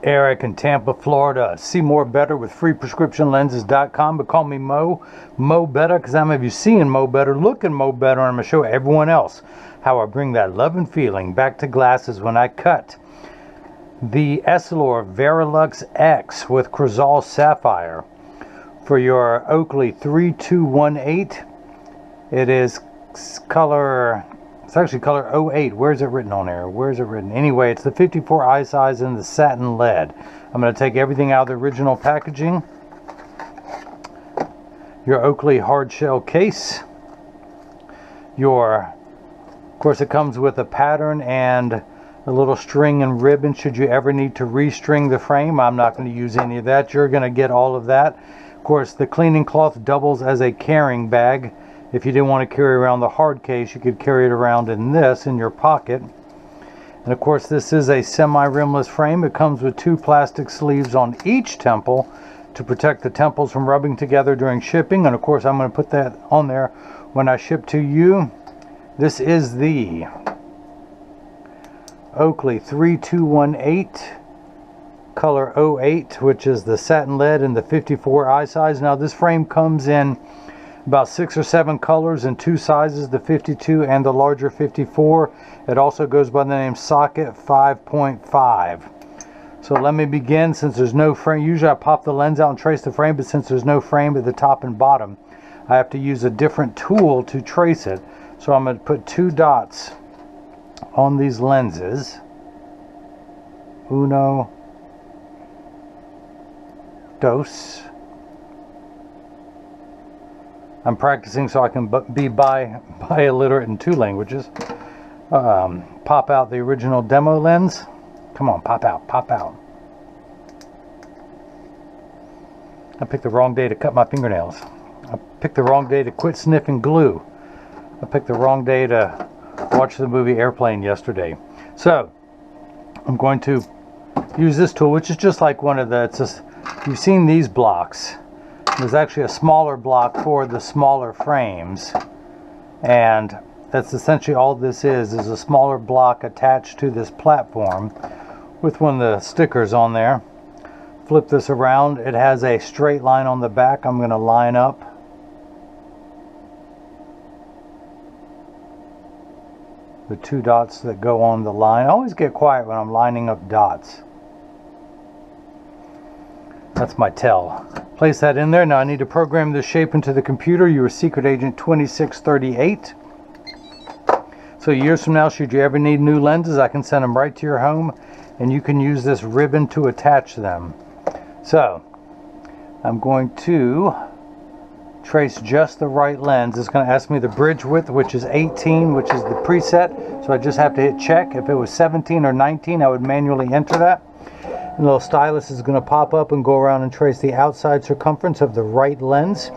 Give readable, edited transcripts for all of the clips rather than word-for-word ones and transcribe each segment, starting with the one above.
Eric in Tampa, Florida. See more better with freeprescriptionlenses.com, but call me Mo Better, because I'm going to be seeing Mo Better, looking Mo Better, and I'm going to show everyone else how I bring that love and feeling back to glasses when I cut the Essilor Varilux X with Crizal Sapphire for your Oakley 3218. It is color... It's actually color 08. Where's it written on there? Where's it written? Anyway, it's the 54 eye size in the satin lead. I'm going to take everything out of the original packaging. Your Oakley hard shell case. Of course, it comes with a pattern and a little string and ribbon should you ever need to restring the frame. I'm not going to use any of that. You're going to get all of that. Of course, the cleaning cloth doubles as a carrying bag. If you didn't want to carry around the hard case, you could carry it around in your pocket. And of course, this is a semi-rimless frame. It comes with 2 plastic sleeves on each temple to protect the temples from rubbing together during shipping. And of course, I'm going to put that on there when I ship to you. This is the Oakley 3218 color 08, which is the satin lead in the 54 eye size. Now, this frame comes in about 6 or 7 colors in 2 sizes, the 52 and the larger 54. It also goes by the name Socket 5.5. So let me begin. Since there's no frame, usually I pop the lens out and trace the frame, but since there's no frame at the top and bottom, I have to use a different tool to trace it. So I'm going to put 2 dots on these lenses. Uno, dos. I'm practicing so I can be bi-illiterate in 2 languages. Pop out the original demo lens. Come on, pop out, pop out. I picked the wrong day to cut my fingernails. I picked the wrong day to quit sniffing glue. I picked the wrong day to watch the movie Airplane yesterday. So, I'm going to use this tool, which is just like one of the... you've seen these blocks. There's actually a smaller block for the smaller frames, and that's essentially all this is a smaller block attached to this platform with one of the stickers on there. Flip this around. It has a straight line on the back. I'm going to line up the 2 dots that go on the line. I always get quiet when I'm lining up dots. That's my tell. Place that in there. Now I need to program this shape into the computer. Your secret agent 2638. So years from now, should you ever need new lenses, I can send them right to your home, and you can use this ribbon to attach them. So I'm going to trace just the right lens. It's going to ask me the bridge width, which is 18, which is the preset. So I just have to hit check. If it was 17 or 19, I would manually enter that. A little stylus is going to pop up and go around and trace the outside circumference of the right lens.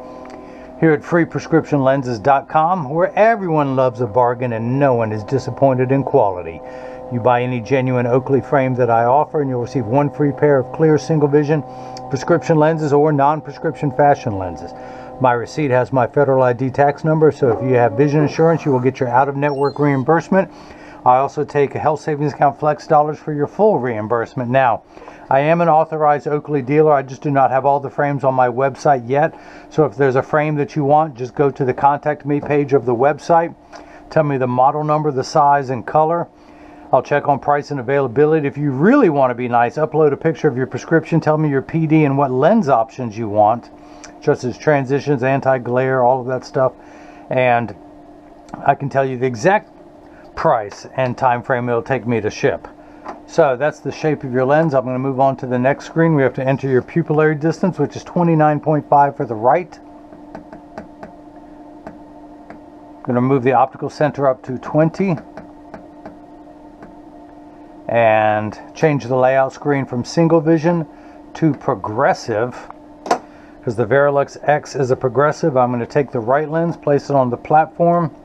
Here at freeprescriptionlenses.com, where everyone loves a bargain and no one is disappointed in quality. You buy any genuine Oakley frame that I offer and you'll receive 1 free pair of clear single vision prescription lenses or non-prescription fashion lenses. My receipt has my federal ID tax number, so if you have vision insurance, you will get your out-of-network reimbursement. I also take a health savings account flex dollars for your full reimbursement. Now, I am an authorized Oakley dealer. I just do not have all the frames on my website yet. So if there's a frame that you want, just go to the contact me page of the website. Tell me the model number, the size, and color. I'll check on price and availability. If you really want to be nice, upload a picture of your prescription. Tell me your PD and what lens options you want, such as transitions, anti-glare, all of that stuff. And I can tell you the exact price and time frame it'll take me to ship. So that's the shape of your lens. I'm going to move on to the next screen. We have to enter your pupillary distance, which is 29.5 for the right. I'm going to move the optical center up to 20 and change the layout screen from single vision to progressive, because the Varilux X is a progressive. I'm going to take the right lens, place it on the platform.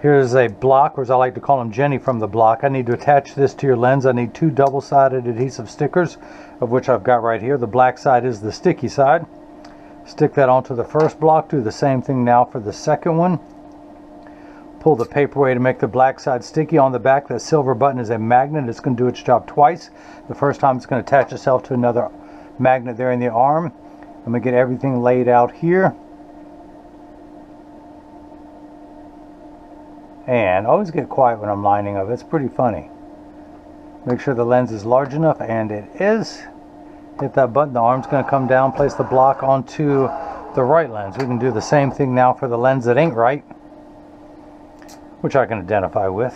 Here's a block, or as I like to call them, Jenny from the block. I need to attach this to your lens. I need 2 double-sided adhesive stickers, of which I've got right here. The black side is the sticky side. Stick that onto the first block. Do the same thing now for the second one. Pull the paper away to make the black side sticky. On the back, that silver button is a magnet. It's going to do its job twice. The first time it's going to attach itself to another magnet there in the arm. I'm going to get everything laid out here. And always get quiet when I'm lining up. It's pretty funny. Make sure the lens is large enough, and it is. Hit that button, the arm's going to come down. Place the block onto the right lens. We can do the same thing now for the lens that ain't right, which I can identify with.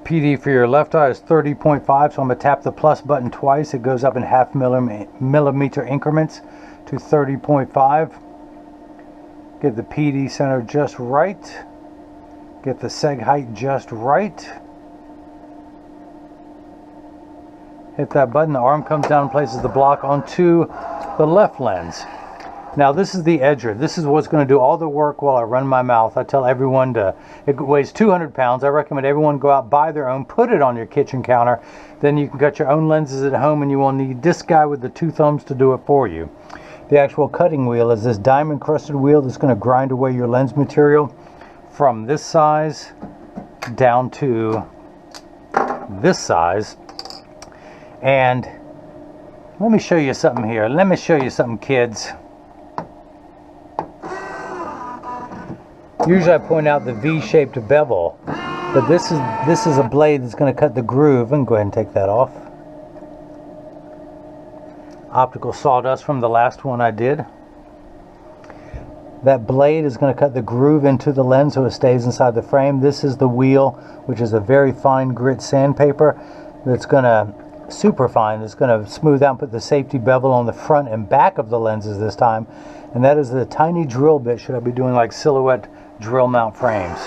PD for your left eye is 30.5, so I'm going to tap the plus button twice. It goes up in half millimeter increments to 30.5. Get the PD center just right. Get the seg height just right. Hit that button, the arm comes down and places the block onto the left lens. Now this is the edger. This is what's going to do all the work while I run my mouth. I tell everyone it weighs 200 pounds. I recommend everyone go out, buy their own, put it on your kitchen counter. Then you can cut your own lenses at home, and you will need this guy with the two thumbs to do it for you. The actual cutting wheel is this diamond crusted wheel that's going to grind away your lens material from this size down to this size. And let me show you something here. Let me show you something, kids. Usually I point out the V-shaped bevel, but this is a blade that's going to cut the groove. And go ahead and take that off. Optical sawdust from the last one I did. That blade is going to cut the groove into the lens so it stays inside the frame. This is the wheel, which is a very fine grit sandpaper that's going to super fine. It's going to smooth out and put the safety bevel on the front and back of the lenses this time. And that is the tiny drill bit. Should I be doing like silhouette drill mount frames?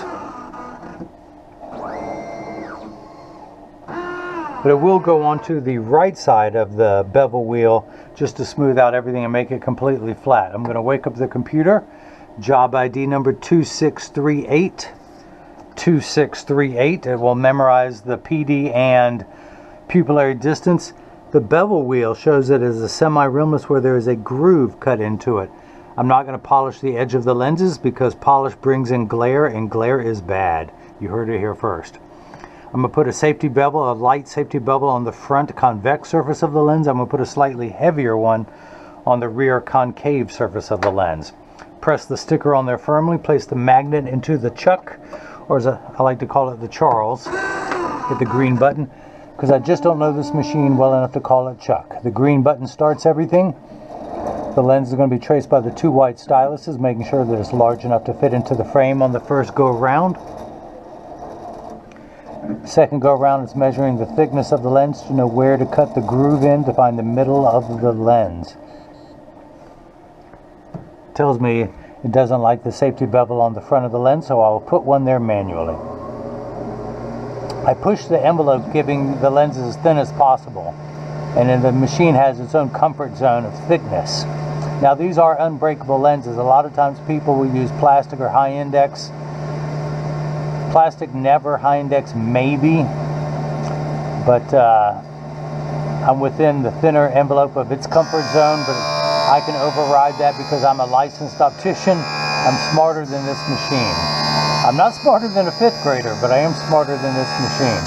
But it will go onto the right side of the bevel wheel just to smooth out everything and make it completely flat. I'm going to wake up the computer. Job ID number 2638. 2638. It will memorize the PD and pupillary distance. The bevel wheel shows it as a semi-rimless where there is a groove cut into it. I'm not going to polish the edge of the lenses because polish brings in glare, and glare is bad. You heard it here first. I'm going to put a safety bevel, a light safety bevel on the front convex surface of the lens. I'm going to put a slightly heavier one on the rear concave surface of the lens. Press the sticker on there firmly. Place the magnet into the chuck, or as I like to call it, the Charles. Hit the green button, because I just don't know this machine well enough to call it chuck. The green button starts everything. The lens is going to be traced by the two white styluses, making sure that it's large enough to fit into the frame on the first go around. Second go around, it's measuring the thickness of the lens to know where to cut the groove in to find the middle of the lens. Tells me it doesn't like the safety bevel on the front of the lens, so I will put one there manually. I push the envelope, giving the lens as thin as possible, and then the machine has its own comfort zone of thickness. Now these are unbreakable lenses. A lot of times people will use plastic or high index. Plastic never, high index maybe, but I'm within the thinner envelope of its comfort zone, but I can override that because I'm a licensed optician. I'm smarter than this machine. I'm not smarter than a 5th grader, but I am smarter than this machine.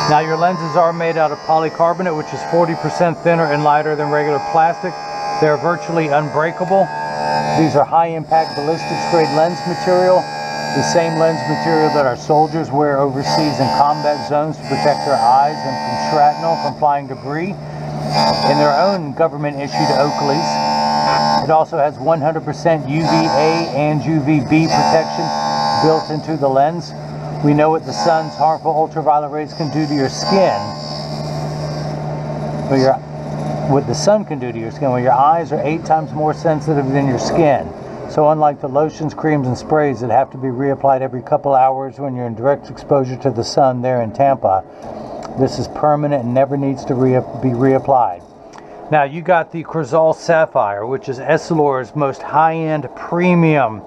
Now your lenses are made out of polycarbonate, which is 40% thinner and lighter than regular plastic. They're virtually unbreakable. These are high impact ballistics grade lens material, the same lens material that our soldiers wear overseas in combat zones to protect their eyes and from shrapnel from flying debris in their own government issued Oakleys. It also has 100% UVA and UVB protection built into the lens. We know what the sun's harmful ultraviolet rays can do to your skin. What the sun can do to your skin, when your eyes are 8 times more sensitive than your skin. So unlike the lotions, creams, and sprays that have to be reapplied every couple hours when you're in direct exposure to the sun there in Tampa, this is permanent and never needs to be reapplied. Now you got the Crizal Sapphire, which is Essilor's most high-end premium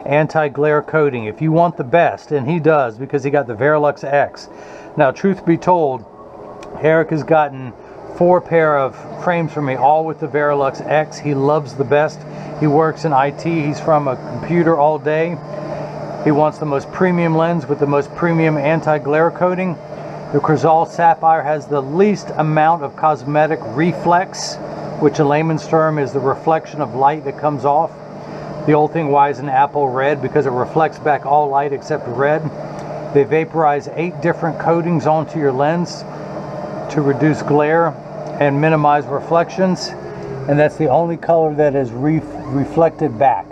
anti-glare coating. If you want the best, and he does because he got the Varilux X. Now truth be told, Eric has gotten 4 pair of frames from me, all with the Varilux X. He loves the best. He works in IT. He's from a computer all day. He wants the most premium lens with the most premium anti-glare coating. The Crizal Sapphire has the least amount of cosmetic reflex, which in layman's term is the reflection of light that comes off. The old thing, why is an apple red? Because it reflects back all light except red. They vaporize 8 different coatings onto your lens to reduce glare and minimize reflections. And that's the only color that is reflected back,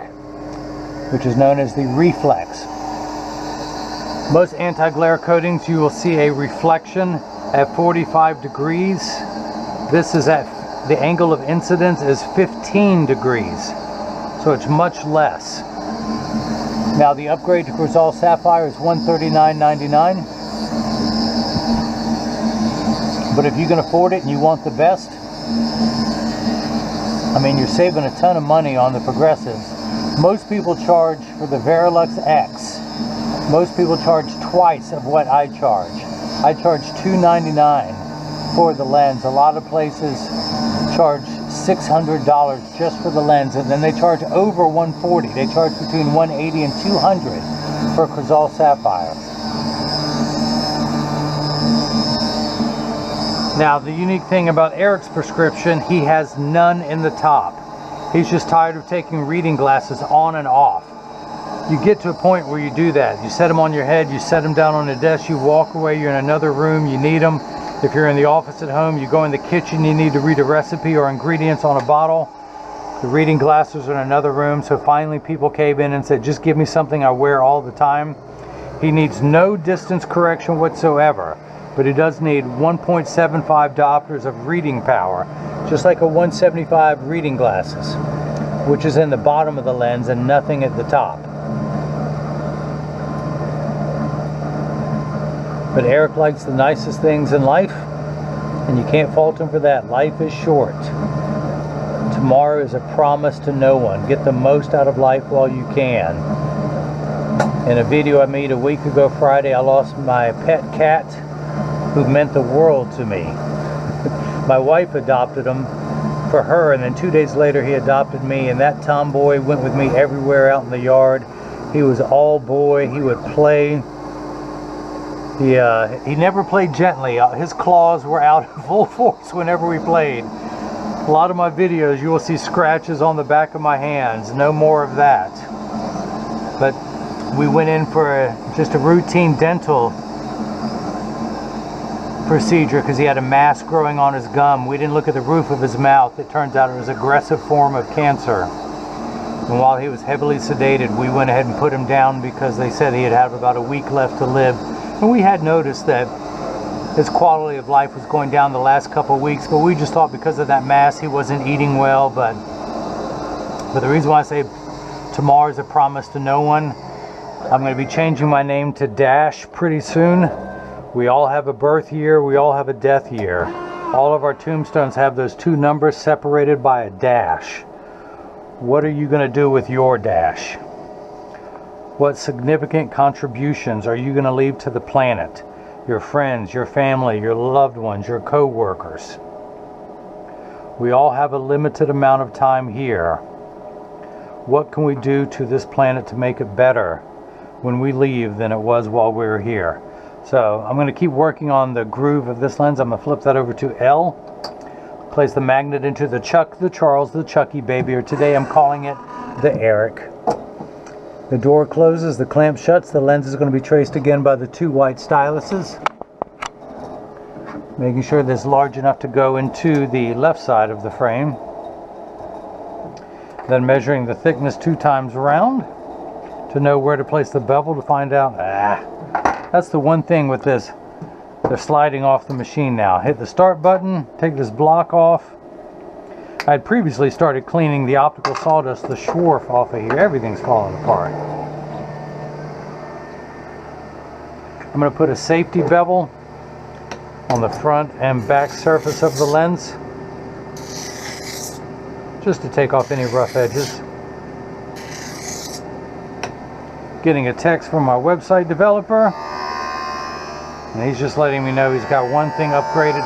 which is known as the reflex. Most anti-glare coatings, you will see a reflection at 45 degrees. This is at, the angle of incidence is 15 degrees. So it's much less. Now the upgrade to Crizal Sapphire is $139.99. But if you can afford it and you want the best, I mean, you're saving a ton of money on the progressives. Most people charge for the Varilux X. Most people charge twice of what I charge. I charge $299 for the lens. A lot of places charge $600 just for the lens, and then they charge over $140. They charge between $180 and $200 for Crizal Sapphire. Now, the unique thing about Eric's prescription, he has none in the top. He's just tired of taking reading glasses on and off. You get to a point where you do that. You set them on your head, you set them down on the desk, you walk away, you're in another room, you need them. If you're in the office at home, you go in the kitchen, you need to read a recipe or ingredients on a bottle. The reading glasses are in another room, so finally people came in and said, just give me something I wear all the time. He needs no distance correction whatsoever, but he does need 1.75 diopters of reading power, just like a 175 reading glasses, which is in the bottom of the lens and nothing at the top. But Eric likes the nicest things in life, and you can't fault him for that. Life is short. Tomorrow is a promise to no one. Get the most out of life while you can. In a video I made a week ago Friday, I lost my pet cat who meant the world to me. My wife adopted him for her, and then 2 days later he adopted me, and that tomboy went with me everywhere out in the yard. He was all boy. He would play. He never played gently. His claws were out in full force whenever we played. A lot of my videos, you will see scratches on the back of my hands. No more of that. But we went in for just a routine dental procedure because he had a mass growing on his gum. We didn't look at the roof of his mouth. It turns out it was an aggressive form of cancer. And while he was heavily sedated, we went ahead and put him down because they said he'd have about a week left to live. And we had noticed that his quality of life was going down the last couple of weeks, but we just thought because of that mass he wasn't eating well. But the reason why I say tomorrow is a promise to no one, I'm going to be changing my name to Dash pretty soon. We all have a birth year, we all have a death year. All of our tombstones have those 2 numbers separated by a dash. What are you going to do with your dash? What significant contributions are you going to leave to the planet? Your friends, your family, your loved ones, your co-workers. We all have a limited amount of time here. What can we do to this planet to make it better when we leave than it was while we were here? So I'm going to keep working on the groove of this lens. I'm going to flip that over to L. Place the magnet into the Chuck, the Charles, the Chucky baby, or today I'm calling it the Eric. The door closes, the clamp shuts, the lens is going to be traced again by the 2 white styluses. Making sure that it's large enough to go into the left side of the frame. Then measuring the thickness 2 times around to know where to place the bevel to find out. That's the one thing with this. They're sliding off the machine now. Hit the start button, take this block off. I had previously started cleaning the optical sawdust, the Schwarf off of here. Everything's falling apart. I'm going to put a safety bevel on the front and back surface of the lens, just to take off any rough edges. Getting a text from my website developer, and he's just letting me know he's got one thing updated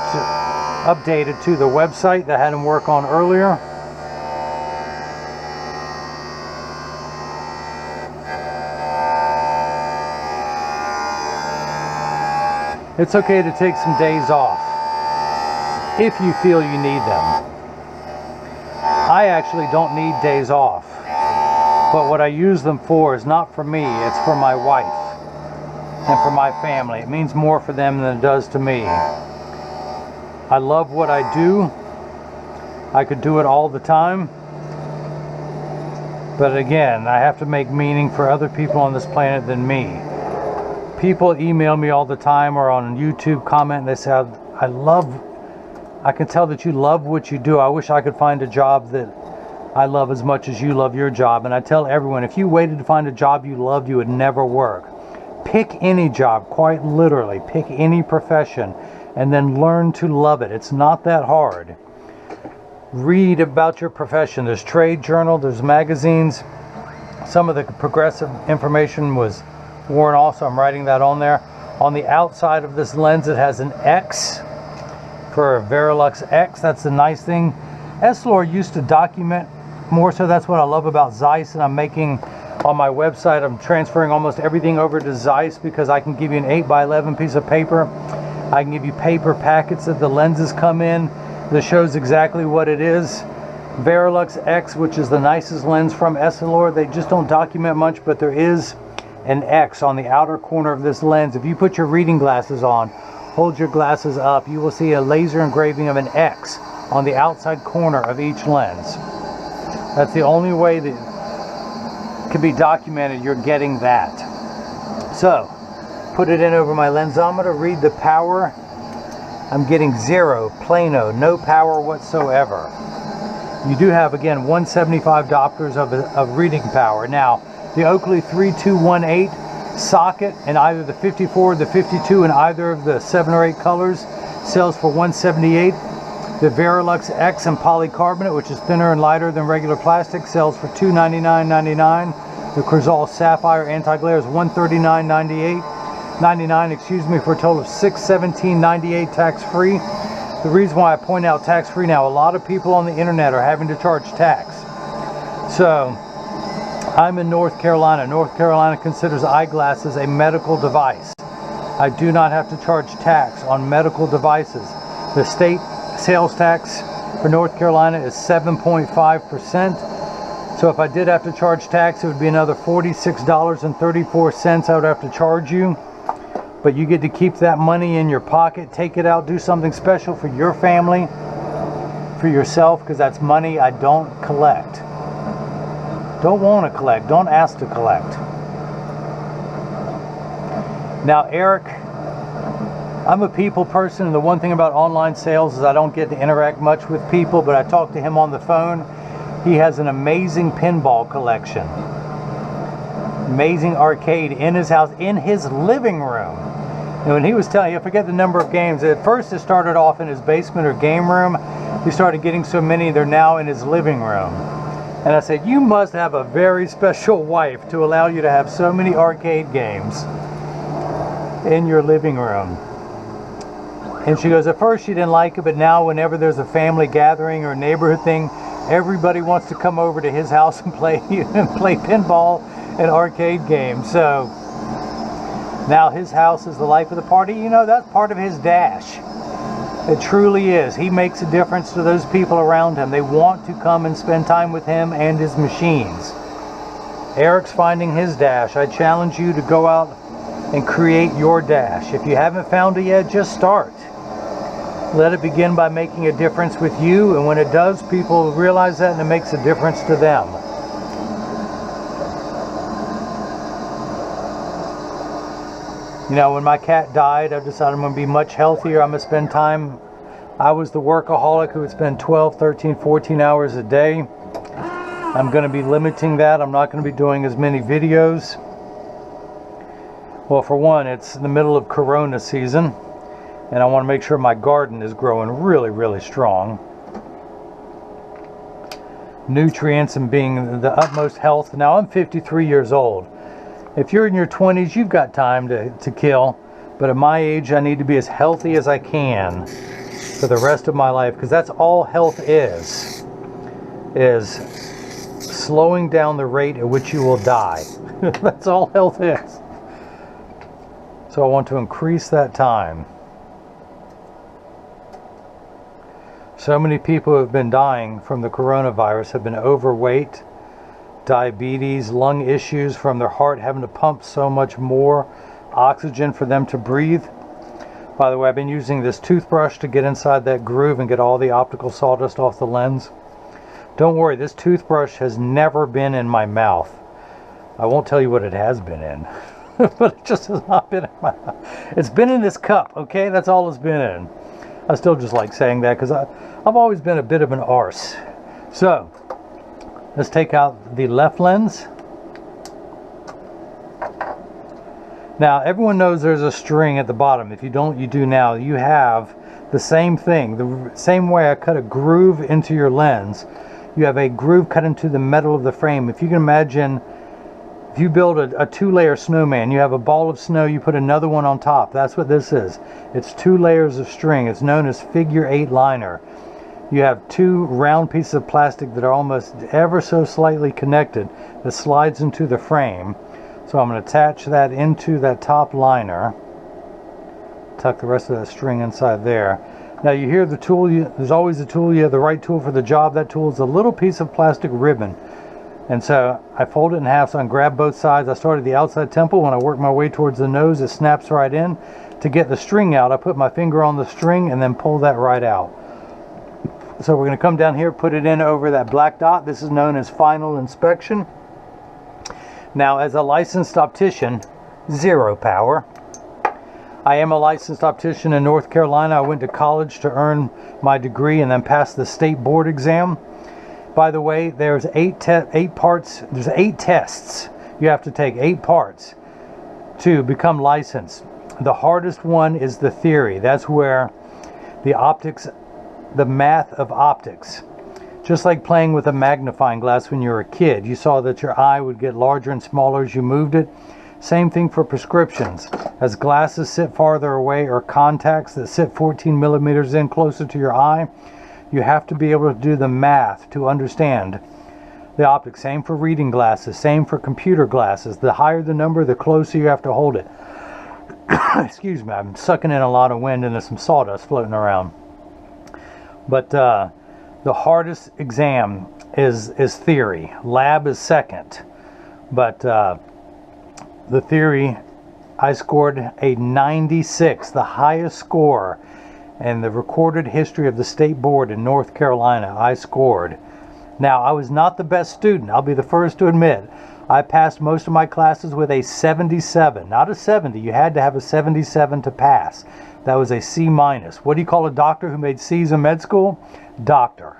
to the website that I had him work on earlier. It's okay to take some days off if you feel you need them. I actually don't need days off, but what I use them for is not for me, it's for my wife and for my family. It means more for them than it does to me. I love what I do. I could do it all the time, but again, I have to make meaning for other people on this planet than me. People email me all the time or on YouTube comment and they say, I can tell that you love what you do. I wish I could find a job that I love as much as you love your job. And I tell everyone, if you waited to find a job you loved, you would never work. Pick any job, quite literally. Pick any profession and then learn to love it. It's not that hard. Read about your profession. There's trade journal, there's magazines. Some of the progressive information was worn off, so I'm writing that on there. On the outside of this lens, it has an X for Varilux X. That's the nice thing. Essilor used to document more, so that's what I love about Zeiss, and I'm making on my website, I'm transferring almost everything over to Zeiss because I can give you an 8x11 piece of paper. I can give you paper packets that the lenses come in that shows exactly what it is. Varilux X, which is the nicest lens from Essilor, they just don't document much, but there is an X on the outer corner of this lens. If you put your reading glasses on, hold your glasses up, you will see a laser engraving of an X on the outside corner of each lens. That's the only way that can be documented you're getting that. So, put it in over my lensometer, read the power. I'm getting 0, plano, no power whatsoever. You do have, again, 175 diopters of reading power. Now, the Oakley 3218 socket in either the 54 or the 52 in either of the 7 or 8 colors sells for $178. The Varilux X in polycarbonate, which is thinner and lighter than regular plastic, sells for $299.99. The Crizal Sapphire anti-glare is $139.99, excuse me, for a total of $617.98 tax-free. The reason why I point out tax-free now, a lot of people on the internet are having to charge tax. So, I'm in North Carolina. North Carolina considers eyeglasses a medical device. I do not have to charge tax on medical devices. The state sales tax for North Carolina is 7.5%. So if I did have to charge tax, it would be another $46.34 I would have to charge you. But you get to keep that money in your pocket, take it out, do something special for your family, for yourself, because that's money I don't collect. Don't want to collect, don't ask to collect. Now, Eric, I'm a people person, and the one thing about online sales is I don't get to interact much with people, but I talk to him on the phone. He has an amazing pinball collection. Amazing arcade in his house, in his living room. And when he was telling you, I forget the number of games. At first it started off in his basement or game room. He started getting so many, they're now in his living room. And I said, you must have a very special wife to allow you to have so many arcade games in your living room. And she goes, at first she didn't like it, but now whenever there's a family gathering or a neighborhood thing, everybody wants to come over to his house and play pinball and arcade games. So now his house is the life of the party. You know, that's part of his dash. It truly is. He makes a difference to those people around him. They want to come and spend time with him and his machines. Eric's finding his dash. I challenge you to go out and create your dash. If you haven't found it yet, just start. Let it begin by making a difference with you, and when it does, people realize that and it makes a difference to them. You know, when my cat died, I decided I'm going to be much healthier. I'm going to spend time. I was the workaholic who would spend 12, 13, 14 hours a day. I'm going to be limiting that. I'm not going to be doing as many videos. Well, for one, it's in the middle of Corona season, and I want to make sure my garden is growing really, really strong. Nutrients and being the utmost health. Now, I'm 53 years old. If you're in your 20s, you've got time to kill. But at my age, I need to be as healthy as I can for the rest of my life. Because that's all health is slowing down the rate at which you will die. That's all health is. So So I want to increase that time. So many people who have been dying from the coronavirus have been overweight, diabetes, lung issues from their heart having to pump so much more oxygen for them to breathe. By the way, I've been using this toothbrush to get inside that groove and get all the optical sawdust off the lens. Don't worry, this toothbrush has never been in my mouth. I won't tell you what it has been in, but it just has not been in my mouth. It's been in this cup, okay? That's all it's been in. I still just like saying that because I've always been a bit of an arse. So, let's take out the left lens. Now, everyone knows there's a string at the bottom. If you don't, you do now. You have the same thing. The same way I cut a groove into your lens, you have a groove cut into the metal of the frame. If you can imagine, if you build a two-layer snowman, you have a ball of snow, you put another one on top. That's what this is. It's 2 layers of string. It's known as figure 8 liner. You have 2 round pieces of plastic that are almost ever so slightly connected that slides into the frame. So I'm going to attach that into that top liner. Tuck the rest of that string inside there. Now you hear the tool, there's always a tool, you have the right tool for the job. That tool is a little piece of plastic ribbon. And so I fold it in half so I can grab both sides. I started the outside temple. When I work my way towards the nose, it snaps right in. To get the string out, I put my finger on the string and then pull that right out. So we're going to come down here, put it in over that black dot. This is known as final inspection. Now, as a licensed optician, 0 power. I am a licensed optician in North Carolina. I went to college to earn my degree and then passed the state board exam. By the way, there's 8 parts. There's 8 tests. You have to take 8 parts to become licensed. The hardest one is the theory. That's where the optics, the math of optics. Just like playing with a magnifying glass when you were a kid. You saw that your eye would get larger and smaller as you moved it. Same thing for prescriptions. As glasses sit farther away or contacts that sit 14 millimeters in closer to your eye, you have to be able to do the math to understand the optics. Same for reading glasses, same for computer glasses. The higher the number, the closer you have to hold it. Excuse me, I'm sucking in a lot of wind and there's some sawdust floating around. But the hardest exam is theory. Lab is second. But the theory, I scored a 96, the highest score in the recorded history of the state board in North Carolina. I scored. Now, I was not the best student. I'll be the first to admit. I passed most of my classes with a 77, not a 70. You had to have a 77 to pass. That was a C minus. What do you call a doctor who made C's in med school? Doctor.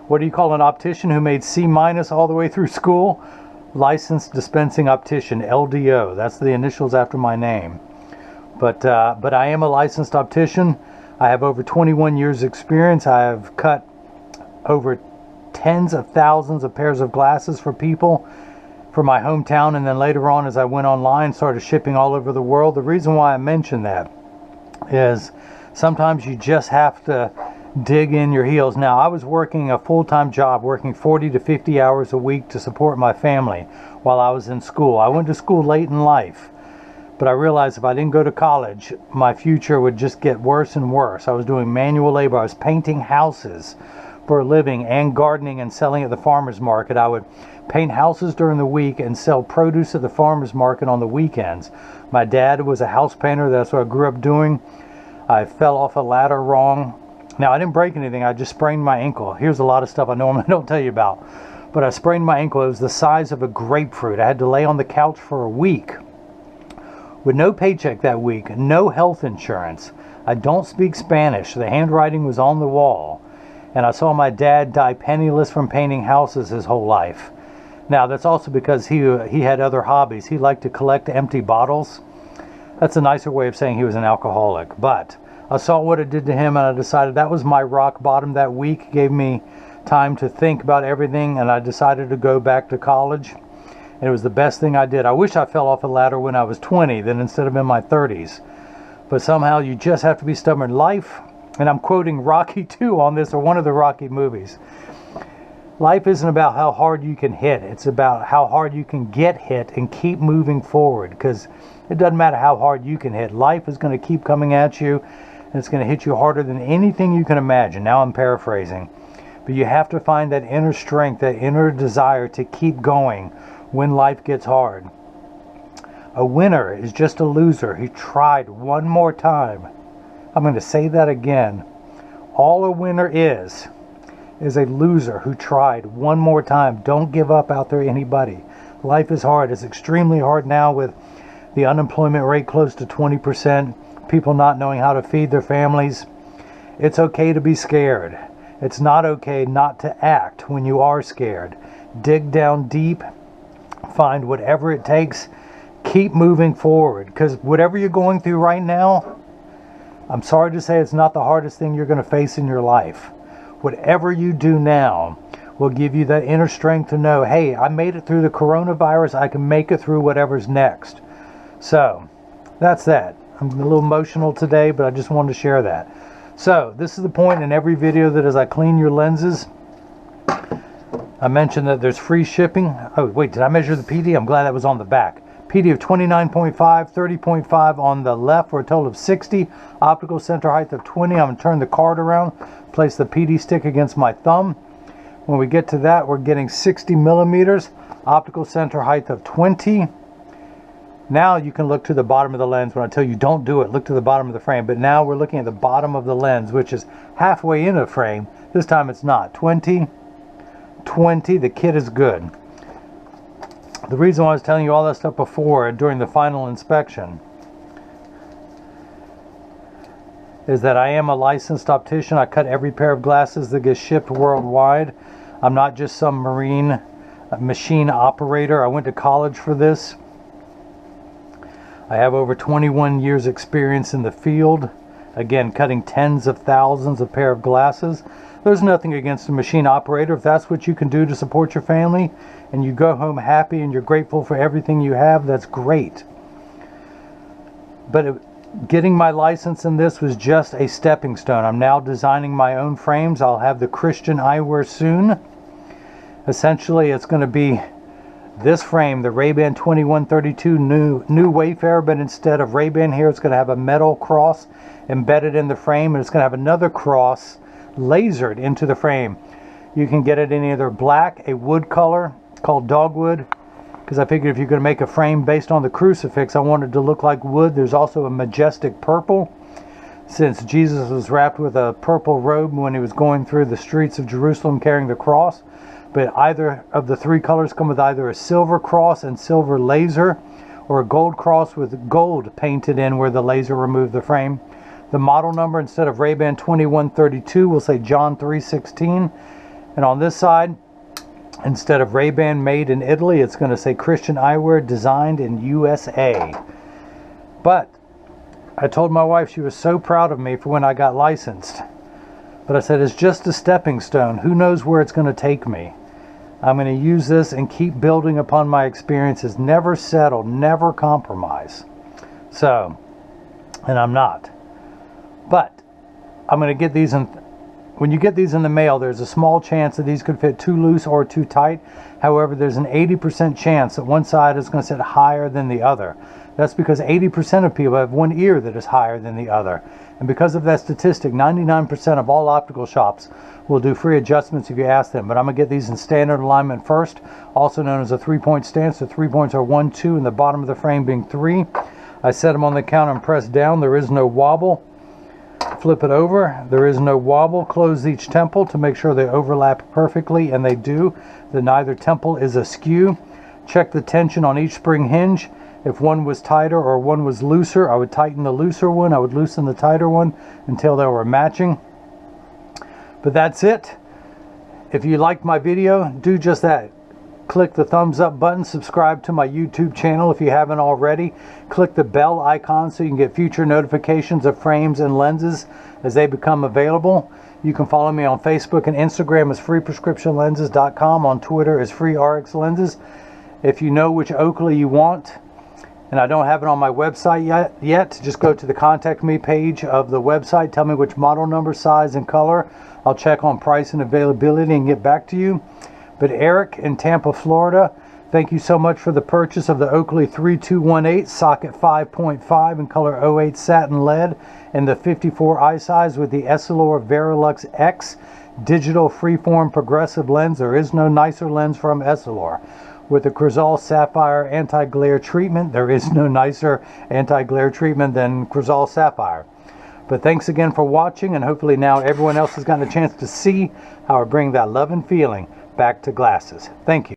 What do you call an optician who made C minus all the way through school? Licensed dispensing optician, LDO. That's the initials after my name. But I am a licensed optician. I have over 21 years experience. I have cut over tens of thousands of pairs of glasses for people for my hometown, and then later on as I went online, started shipping all over the world. The reason why I mention that is sometimes you just have to dig in your heels. Now, I was working a full-time job, working 40 to 50 hours a week to support my family while I was in school. I went to school late in life, but I realized if I didn't go to college, my future would just get worse and worse. I was doing manual labor. I was painting houses for a living and gardening and selling at the farmer's market. I would paint houses during the week and sell produce at the farmer's market on the weekends. My dad was a house painter. That's what I grew up doing. I fell off a ladder wrong. Now, I didn't break anything. I just sprained my ankle. Here's a lot of stuff I normally don't tell you about. But I sprained my ankle. It was the size of a grapefruit. I had to lay on the couch for a week with no paycheck that week, no health insurance. I don't speak Spanish. The handwriting was on the wall. And I saw my dad die penniless from painting houses his whole life. Now, that's also because he had other hobbies. He liked to collect empty bottles. That's a nicer way of saying he was an alcoholic. But I saw what it did to him, and I decided that was my rock bottom that week. Gave me time to think about everything, and I decided to go back to college. And it was the best thing I did. I wish I fell off a ladder when I was 20, then instead of in my 30s. But somehow you just have to be stubborn. Life, and I'm quoting Rocky 2 on this, or one of the Rocky movies. Life isn't about how hard you can hit. It's about how hard you can get hit and keep moving forward. Because It doesn't matter how hard you can hit. Life is going to keep coming at you, and it's going to hit you harder than anything you can imagine. Now I'm paraphrasing. But you have to find that inner strength, that inner desire to keep going when life gets hard. A winner is just a loser who tried one more time. I'm going to say that again. All a winner is a loser who tried one more time. Don't give up out there, anybody. Life is hard. It's extremely hard now with the unemployment rate close to 20%, people not knowing how to feed their families. It's okay to be scared. It's not okay not to act when you are scared. Dig down deep, find whatever it takes, keep moving forward, because whatever you're going through right now, I'm sorry to say it's not the hardest thing you're going to face in your life. Whatever you do now will give you that inner strength to know, hey, I made it through the coronavirus, I can make it through whatever's next. So, that's that. I'm a little emotional today, but I just wanted to share that. So, this is the point in every video that as I clean your lenses, I mentioned that there's free shipping. Oh, wait, did I measure the PD? I'm glad that was on the back. PD of 29.5, 30.5 on the left for a total of 60. Optical center height of 20. I'm going to turn the card around, place the PD stick against my thumb. When we get to that, we're getting 60 millimeters. Optical center height of 20. Now you can look to the bottom of the lens. When I tell you don't do it, look to the bottom of the frame. But now we're looking at the bottom of the lens, which is halfway in the frame. This time it's not. 20, 20, the kit is good. The reason why I was telling you all that stuff before during the final inspection is that I am a licensed optician. I cut every pair of glasses that gets shipped worldwide. I'm not just some marine machine operator. I went to college for this. I have over 21 years experience in the field. Again, cutting tens of thousands of pair of glasses. There's nothing against a machine operator. If that's what you can do to support your family and you go home happy and you're grateful for everything you have, that's great. But getting my license in this was just a stepping stone. I'm now designing my own frames. I'll have the Christian eyewear soon. Essentially, it's going to be this frame, the Ray-Ban 2132 new Wayfarer, but instead of Ray-Ban here, it's going to have a metal cross embedded in the frame, and it's going to have another cross lasered into the frame. You can get it in either black, a wood color called dogwood, because I figured if you're going to make a frame based on the crucifix, I wanted to look like wood. There's also a majestic purple, since Jesus was wrapped with a purple robe when he was going through the streets of Jerusalem carrying the cross. But either of the three colors come with either a silver cross and silver laser, or a gold cross with gold painted in where the laser removed the frame. The model number, instead of Ray-Ban 2132, will say John 3:16. And on this side, instead of Ray-Ban made in Italy, it's going to say Christian eyewear designed in USA. But I told my wife she was so proud of me for when I got licensed. But I said, it's just a stepping stone. Who knows where it's going to take me? I'm going to use this and keep building upon my experiences. Never settle, never compromise. So, and I'm not. But I'm going to get these in. When you get these in the mail, there's a small chance that these could fit too loose or too tight. However, there's an 80% chance that one side is going to sit higher than the other. That's because 80% of people have one ear that is higher than the other. And because of that statistic, 99% of all optical shops will do free adjustments if you ask them. But I'm going to get these in standard alignment first, also known as a 3-point stance. The 3 points are 1, 2, and the bottom of the frame being 3. I set them on the counter and press down. There is no wobble. Flip it over. There is no wobble. Close each temple to make sure they overlap perfectly, and they do. That neither temple is askew. Check the tension on each spring hinge. If one was tighter or one was looser, I would tighten the looser one. I would loosen the tighter one until they were matching. But that's it. If you liked my video, do just that. Click the thumbs up button. Subscribe to my YouTube channel if you haven't already. Click the bell icon so you can get future notifications of frames and lenses as they become available. You can follow me on Facebook and Instagram as freeprescriptionlenses.com. On Twitter as freerxlenses. If you know which Oakley you want, and I don't have it on my website yet, just go to the contact me page of the website. Tell me which model number, size, and color. I'll check on price and availability and get back to you. But Eric in Tampa, Florida, Thank you so much for the purchase of the Oakley 3218 socket 5.5 in color 08 satin lead and the 54 eye size with the Essilor Varilux X digital freeform progressive lens. There is no nicer lens from Essilor. With the Crizal Sapphire anti-glare treatment, there is no nicer anti-glare treatment than Crizal Sapphire. But thanks again for watching, and hopefully now everyone else has gotten a chance to see how I bring that love and feeling back to glasses. Thank you.